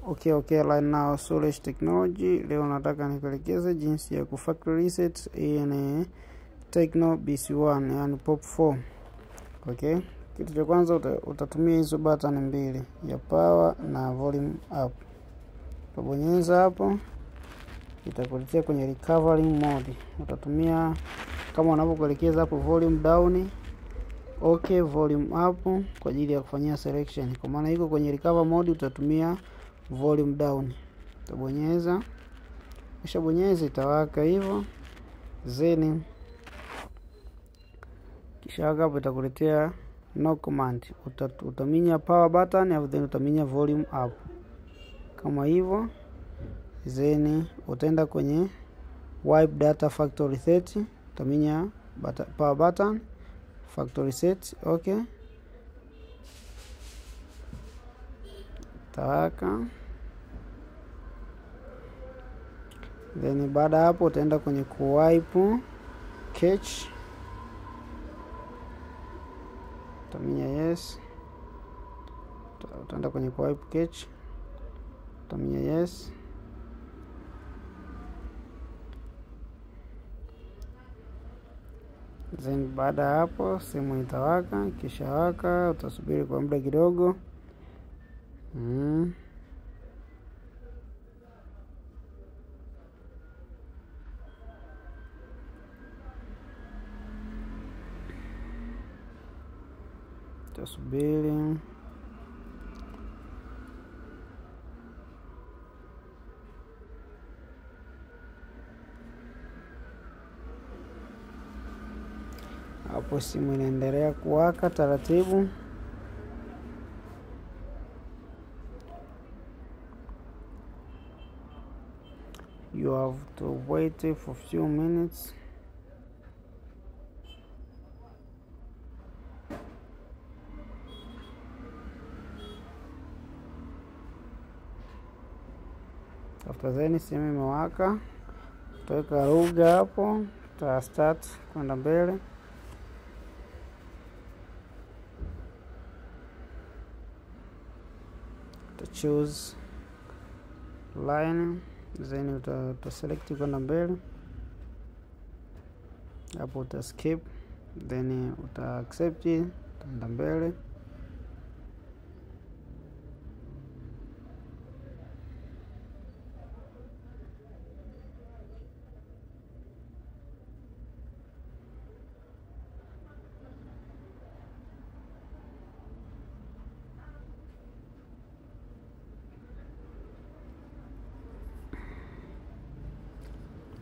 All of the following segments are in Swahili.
Okay, right now Suresh Technology. Leo nataka nikuelekeze jinsi ya kufactory reset in Tecno BC1 yani pop 4. Okay, kitu cha kwanza utatumia hizo button mbili ya power na volume up. Utabonyeza hapo, itakuletea kwenye recovery mode. Utatumia kama unavyokuelekeza hapo volume down, okay, volume up kwa ajili ya kufanyia selection. Kwa maana iko kwenye recover mode utatumia volume down. Utabonyeza, kisha bonyeza itawaka hivyo. Then kisha hapo itakuletea no command. Utaminya power button au then utaminya volume up kama hivyo. Then utaenda kwenye wipe data factory reset, utaminya power button factory reset, okay. Tawaka. Then baada hapo utaenda kwenye kuwipe cache, utaminya yes. Utaenda kwenye kuwipe cache, utaminya yes. Then baada hapo simu itawaka, kisha waka, utasubiri kwa muda kidogo. Utasubiri. Hapo simu inaendelea kuwaka taratibu. You have to wait for a few minutes. After then simu imewaka, utaweka lugha hapo, uta start kwenda mbele. Choose line, then uta select kwenda mbele. Hapo uta skip, then uta accept, utaenda mbele.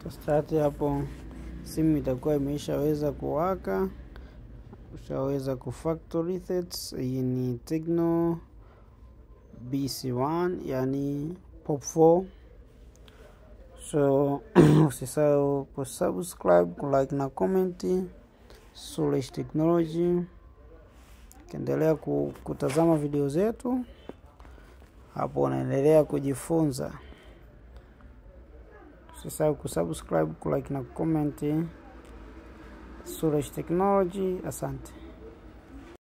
Start hapo, simu itakuwa imeshaweza kuwaka, ushaweza kufactory reset in Tecno BC1 yani pop 4. So usisahau kusubscribe, kulike na comment. Suresh Technology. Kiendelea kutazama video zetu hapo, unaendelea kujifunza. Usisahau kusubscribe, kulike na comment. Suresh Technology, asante.